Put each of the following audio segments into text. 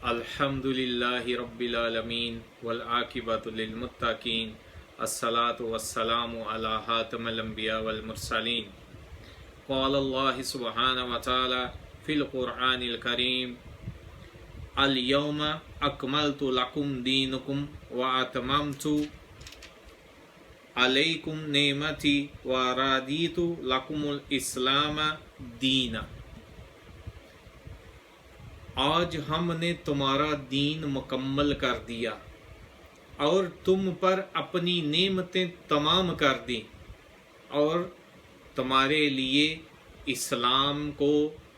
الحمدللہ رب العالمین والعاقبۃ للمتقین الصلاۃ والسلام علی خاتم الانبیاء والمرسلین قال اللہ سبحانہ وتعالی فی القرآن الکریم الیوم اکملت لکم دینکم واتممت علیکم نعمتی ورضیت لکم الاسلام دینا۔ آج ہم نے تمہارا دین مکمل کر دیا اور تم پر اپنی نعمتیں تمام کر دیں اور تمہارے لیے اسلام کو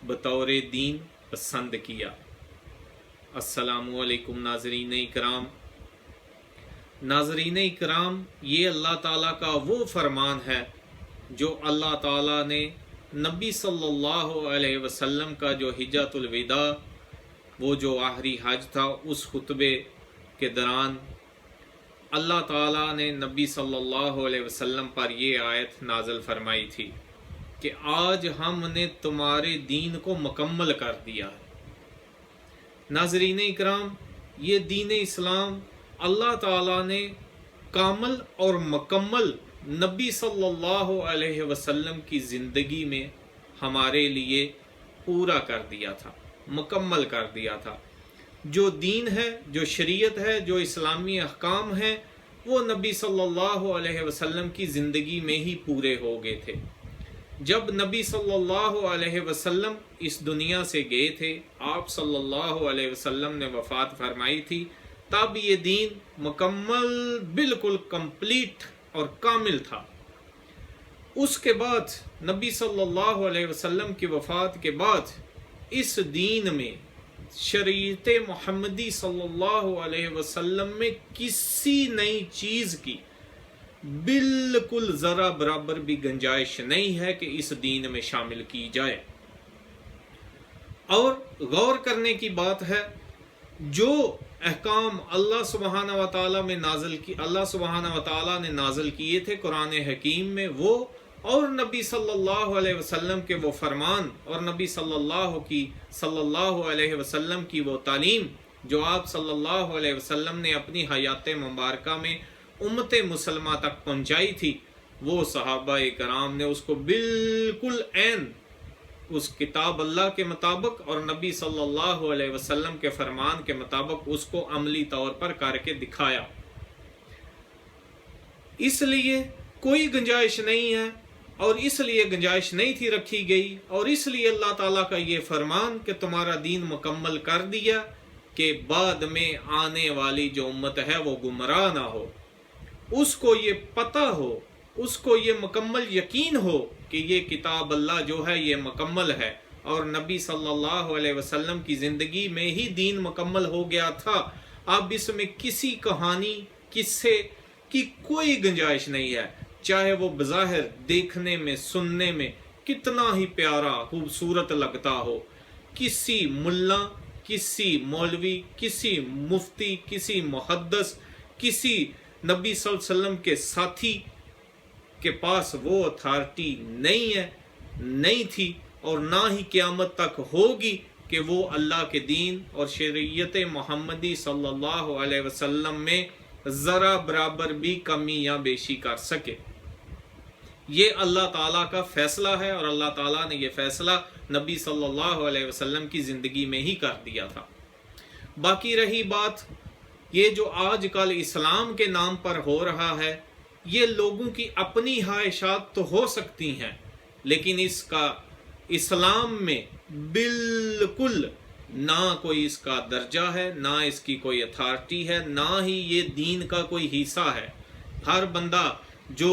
بطور دین پسند کیا۔ السلام علیکم ناظرین اکرام۔ ناظرین اکرام، یہ اللہ تعالیٰ کا وہ فرمان ہے جو اللہ تعالیٰ نے نبی صلی اللہ علیہ وسلم کا جو حجۃ الوداع، وہ جو آخری حج تھا، اس خطبے کے دوران اللہ تعالیٰ نے نبی صلی اللہ علیہ وسلم پر یہ آیت نازل فرمائی تھی کہ آج ہم نے تمہارے دین کو مکمل کر دیا ہے۔ ناظرین اکرام، یہ دین اسلام اللہ تعالیٰ نے کامل اور مکمل نبی صلی اللہ علیہ وسلم کی زندگی میں ہمارے لیے پورا کر دیا تھا، مکمل کر دیا تھا۔ جو دین ہے، جو شریعت ہے، جو اسلامی احکام ہیں، وہ نبی صلی اللہ علیہ وسلم کی زندگی میں ہی پورے ہو گئے تھے۔ جب نبی صلی اللہ علیہ وسلم اس دنیا سے گئے تھے، آپ صلی اللہ علیہ وسلم نے وفات فرمائی تھی، تب یہ دین مکمل، بالکل کمپلیٹ اور کامل تھا۔ اس کے بعد نبی صلی اللہ علیہ وسلم کی وفات کے بعد اس دین میں، شریعت محمدی صلی اللہ علیہ وسلم میں کسی نئی چیز کی بالکل ذرا برابر بھی گنجائش نہیں ہے کہ اس دین میں شامل کی جائے۔ اور غور کرنے کی بات ہے، جو احکام اللہ سبحانہ و تعالیٰ نے نازل کیے تھے قرآن حکیم میں، وہ اور نبی صلی اللہ علیہ وسلم کے وہ فرمان اور نبی صلی اللہ علیہ وسلم کی وہ تعلیم جو آپ صلی اللہ علیہ وسلم نے اپنی حیات مبارکہ میں امت مسلمہ تک پہنچائی تھی، وہ صحابہ کرام نے اس کو بالکل عین اس کتاب اللہ کے مطابق اور نبی صلی اللہ علیہ وسلم کے فرمان کے مطابق اس کو عملی طور پر کر کے دکھایا۔ اس لیے کوئی گنجائش نہیں ہے، اور اس لیے گنجائش نہیں تھی رکھی گئی، اور اس لیے اللہ تعالیٰ کا یہ فرمان کہ تمہارا دین مکمل کر دیا کہ بعد میں آنے والی جو امت ہے وہ گمراہ نہ ہو، اس کو یہ پتہ ہو، اس کو یہ مکمل یقین ہو کہ یہ کتاب اللہ جو ہے یہ مکمل ہے، اور نبی صلی اللہ علیہ وسلم کی زندگی میں ہی دین مکمل ہو گیا تھا۔ اب اس میں کسی کہانی، قصے کی کوئی گنجائش نہیں ہے، چاہے وہ بظاہر دیکھنے میں، سننے میں کتنا ہی پیارا، خوبصورت لگتا ہو۔ کسی ملا، کسی مولوی، کسی مفتی، کسی محدث، کسی نبی صلی اللہ علیہ وسلم کے ساتھی کے پاس وہ اتھارٹی نہیں ہے، نہیں تھی، اور نہ ہی قیامت تک ہوگی کہ وہ اللہ کے دین اور شریعت محمدی صلی اللہ علیہ وسلم میں ذرا برابر بھی کمی یا بیشی کر سکے۔ یہ اللہ تعالیٰ کا فیصلہ ہے، اور اللہ تعالیٰ نے یہ فیصلہ نبی صلی اللہ علیہ وسلم کی زندگی میں ہی کر دیا تھا۔ باقی رہی بات یہ جو آج کل اسلام کے نام پر ہو رہا ہے، یہ لوگوں کی اپنی خواہشات تو ہو سکتی ہیں، لیکن اس کا اسلام میں بالکل نہ کوئی اس کا درجہ ہے، نہ اس کی کوئی اتھارٹی ہے، نہ ہی یہ دین کا کوئی حصہ ہے۔ ہر بندہ جو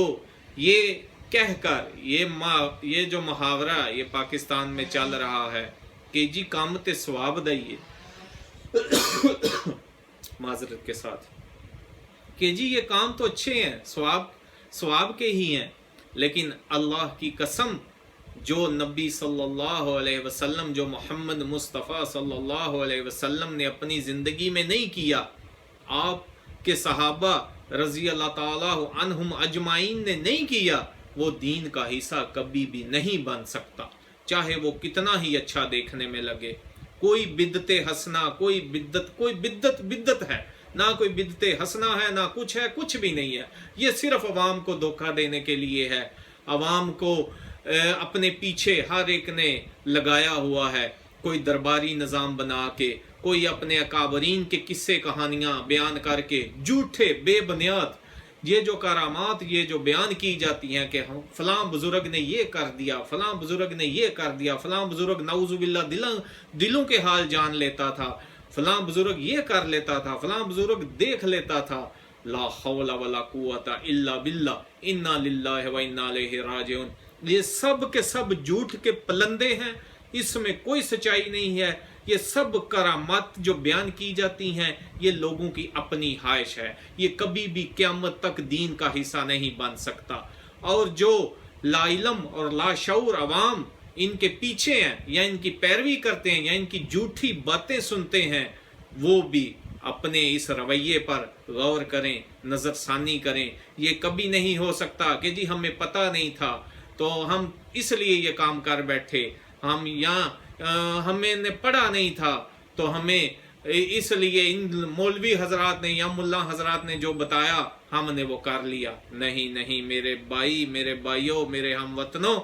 یہ کہہ کر یہ جو محاورہ یہ پاکستان میں چل رہا ہے کہ جی قامت ثواب دئیے، معذرت کے ساتھ، کہ جی یہ کام تو اچھے ہیں، ثواب کے ہی ہیں، لیکن اللہ کی قسم جو نبی صلی اللہ علیہ وسلم، جو محمد مصطفیٰ صلی اللہ علیہ وسلم نے اپنی زندگی میں نہیں کیا، آپ کے صحابہ رضی اللہ تعالیٰ عنہم اجمعین نے نہیں کیا، وہ دین کا حصہ کبھی بھی نہیں بن سکتا، چاہے وہ کتنا ہی اچھا دیکھنے میں لگے، کوئی بدت حسنا، کوئی بدت ہے نہ، کوئی بدت حسنا ہے نہ کچھ ہے، کچھ بھی نہیں ہے. یہ صرف عوام کو دھوکہ دینے کے لیے ہے. عوام کو اپنے پیچھے ہر ایک نے لگایا ہوا ہے، کوئی درباری نظام بنا کے، کوئی اپنے اکابرین کے قصے کہانیاں بیان کر کے، جھوٹے بے بنیاد یہ جو کرامات یہ جو بیان کی جاتی ہیں کہ فلاں بزرگ نے یہ کر دیا، فلاں بزرگ نے یہ کر دیا، فلاں بزرگ نعوذ باللہ دلوں کے حال جان لیتا تھا، فلاں بزرگ یہ کر لیتا تھا، فلاں بزرگ دیکھ لیتا تھا. لا حول ولا قوت الا باللہ، انا للہ و انا الیہ راجعون. یہ سب کے سب جھوٹ کے پلندے ہیں، اس میں کوئی سچائی نہیں ہے. یہ سب کرامات جو بیان کی جاتی ہیں یہ لوگوں کی اپنی خواہش ہے، یہ کبھی بھی قیامت تک دین کا حصہ نہیں بن سکتا. اور جو لا علم اور لا شعور عوام ان کے پیچھے ہیں یا ان کی پیروی کرتے ہیں یا ان کی جھوٹی باتیں سنتے ہیں، وہ بھی اپنے اس رویے پر غور کریں، نظر ثانی کریں. یہ کبھی نہیں ہو سکتا کہ جی ہمیں پتہ نہیں تھا تو ہم اس لیے یہ کام کر بیٹھے، ہم یہاں ہمیں نے پڑھا نہیں تھا تو ہمیں اس لیے ان مولوی حضرات نے یا ملا حضرات نے جو بتایا ہم نے وہ کر لیا. نہیں نہیں میرے بھائی، میرے بھائیوں، میرے ہم وطنوں،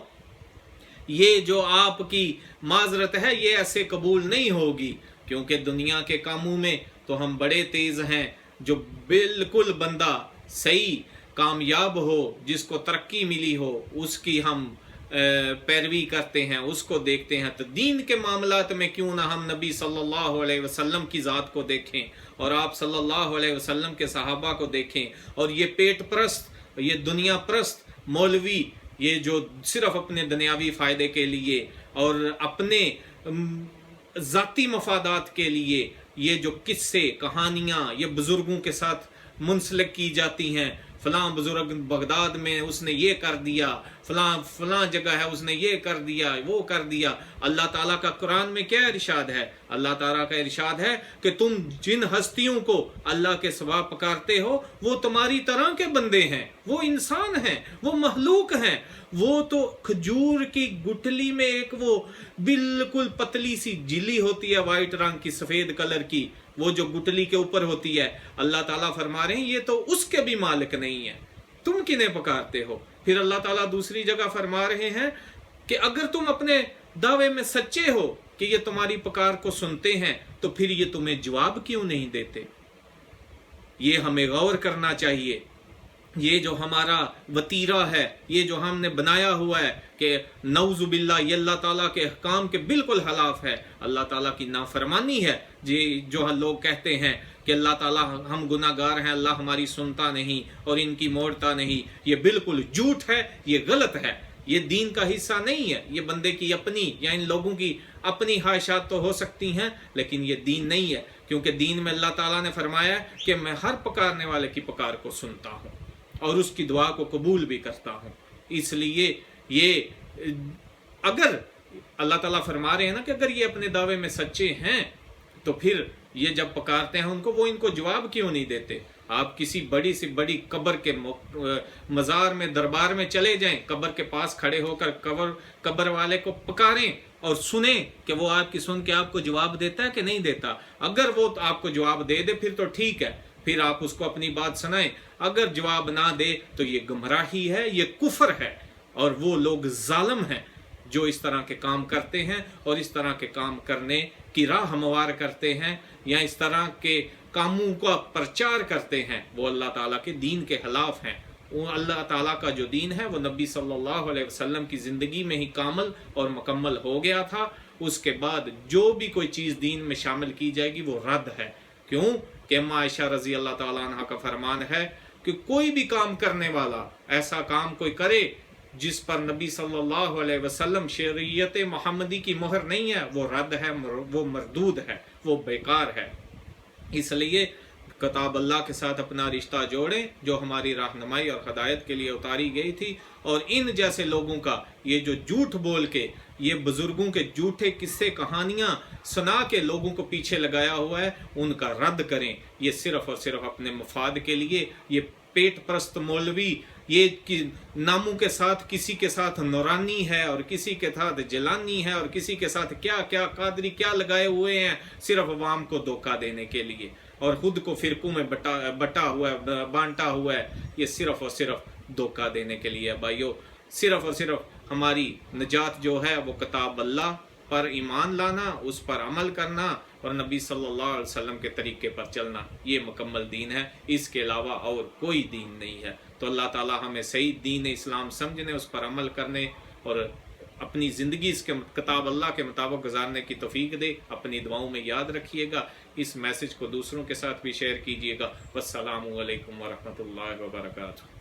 یہ جو آپ کی معذرت ہے یہ ایسے قبول نہیں ہوگی، کیونکہ دنیا کے کاموں میں تو ہم بڑے تیز ہیں. جو بالکل بندہ صحیح کامیاب ہو، جس کو ترقی ملی ہو، اس کی ہم پیروی کرتے ہیں، اس کو دیکھتے ہیں. تو دین کے معاملات میں کیوں نہ ہم نبی صلی اللہ علیہ وسلم کی ذات کو دیکھیں اور آپ صلی اللہ علیہ وسلم کے صحابہ کو دیکھیں. اور یہ پیٹ پرست، یہ دنیا پرست مولوی، یہ جو صرف اپنے دنیاوی فائدے کے لیے اور اپنے ذاتی مفادات کے لیے یہ جو قصے کہانیاں یہ بزرگوں کے ساتھ منسلک کی جاتی ہیں، فلاں بزرگ بغداد میں اس نے یہ کر دیا، فلاں جگہ ہے اس نے یہ کر دیا، وہ کر دیا. اللہ تعالیٰ کا قرآن میں کیا ارشاد ہے؟ اللہ تعالیٰ کا ارشاد ہے کہ تم جن ہستیوں کو اللہ کے سوا پکارتے ہو وہ تمہاری طرح کے بندے ہیں، وہ انسان ہیں، وہ مخلوق ہیں. وہ تو کھجور کی گٹھلی میں ایک وہ بالکل پتلی سی جلی ہوتی ہے وائٹ رنگ کی، سفید کلر کی، وہ جو گٹلی کے اوپر ہوتی ہے. اللہ تعالیٰ فرما رہے ہیں یہ تو اس کے بھی مالک نہیں ہے، تم کنہیں پکارتے ہو؟ پھر اللہ تعالیٰ دوسری جگہ فرما رہے ہیں کہ اگر تم اپنے دعوے میں سچے ہو کہ یہ تمہاری پکار کو سنتے ہیں تو پھر یہ تمہیں جواب کیوں نہیں دیتے؟ یہ ہمیں غور کرنا چاہیے. یہ جو ہمارا وتیرہ ہے، یہ جو ہم نے بنایا ہوا ہے کہ نعوذ باللہ یہ اللہ تعالیٰ کے احکام کے بالکل خلاف ہے، اللہ تعالیٰ کی نافرمانی ہے. جو لوگ کہتے ہیں کہ اللہ تعالیٰ ہم گناہ گار ہیں، اللہ ہماری سنتا نہیں اور ان کی موڑتا نہیں، یہ بالکل جھوٹ ہے، یہ غلط ہے، یہ دین کا حصہ نہیں ہے. یہ بندے کی اپنی یا ان لوگوں کی اپنی خواہشات تو ہو سکتی ہیں لیکن یہ دین نہیں ہے. کیونکہ دین میں اللہ تعالیٰ نے فرمایا ہے کہ میں ہر پکارنے والے کی پکار کو سنتا ہوں اور اس کی دعا کو قبول بھی کرتا ہوں. اس لیے یہ اگر اللہ تعالیٰ فرما رہے ہیں نا کہ اگر یہ اپنے دعوے میں سچے ہیں تو پھر یہ جب پکارتے ہیں ان کو، وہ ان کو جواب کیوں نہیں دیتے؟ آپ کسی بڑی سی بڑی قبر کے مزار میں دربار میں چلے جائیں، قبر کے پاس کھڑے ہو کر قبر والے کو پکاریں اور سنیں کہ وہ آپ کی سن کے آپ کو جواب دیتا ہے کہ نہیں دیتا. اگر وہ آپ کو جواب دے دے پھر تو ٹھیک ہے، پھر آپ اس کو اپنی بات سنائیں. اگر جواب نہ دے تو یہ گمراہی ہے، یہ کفر ہے، اور وہ لوگ ظالم ہیں جو اس طرح کے کام کرتے ہیں اور اس طرح کے کام کرنے کی راہ ہموار کرتے ہیں یا اس طرح کے کاموں کا پرچار کرتے ہیں. وہ اللہ تعالیٰ کے دین کے خلاف ہیں. وہ اللہ تعالیٰ کا جو دین ہے وہ نبی صلی اللہ علیہ وسلم کی زندگی میں ہی کامل اور مکمل ہو گیا تھا. اس کے بعد جو بھی کوئی چیز دین میں شامل کی جائے گی وہ رد ہے. کیوں کہ عائشہ رضی اللہ تعالیٰ عنہ کا فرمان ہے کہ کوئی بھی کام کرنے والا ایسا کام کوئی کرے جس پر نبی صلی اللہ علیہ وسلم شریعت محمدی کی مہر نہیں ہے، وہ رد ہے، وہ مردود ہے، وہ بیکار ہے. اس لیے کتاب اللہ کے ساتھ اپنا رشتہ جوڑیں جو ہماری رہنمائی اور ہدایت کے لیے اتاری گئی تھی، اور ان جیسے لوگوں کا یہ جو جھوٹ بول کے یہ بزرگوں کے جھوٹے قصے کہانیاں سنا کے لوگوں کو پیچھے لگایا ہوا ہے ان کا رد کریں. یہ صرف اور صرف اپنے مفاد کے لیے یہ پیٹ پرست مولوی یہ ناموں کے ساتھ کسی کے ساتھ نورانی ہے اور کسی کے ساتھ جلانی ہے اور کسی کے ساتھ کیا کیا قادری کیا لگائے ہوئے ہیں، صرف عوام کو دھوکہ دینے کے لیے، اور خود کو فرقوں میں بانٹا ہوا ہے، یہ صرف اور صرف دھوکہ دینے کے لیے۔ بھائیو، صرف اور صرف ہماری نجات جو ہے وہ کتاب اللہ پر ایمان لانا، اس پر عمل کرنا اور نبی صلی اللہ علیہ وسلم کے طریقے پر چلنا، یہ مکمل دین ہے، اس کے علاوہ اور کوئی دین نہیں ہے۔ تو اللہ تعالی ہمیں صحیح دین اسلام سمجھنے، اس پر عمل کرنے اور اپنی زندگی اس کے کتاب اللہ کے مطابق گزارنے کی توفیق دے۔ اپنی دعاؤں میں یاد رکھیے گا، اس میسج کو دوسروں کے ساتھ بھی شیئر کیجیے گا۔ والسلام علیکم ورحمۃ اللہ وبرکاتہ۔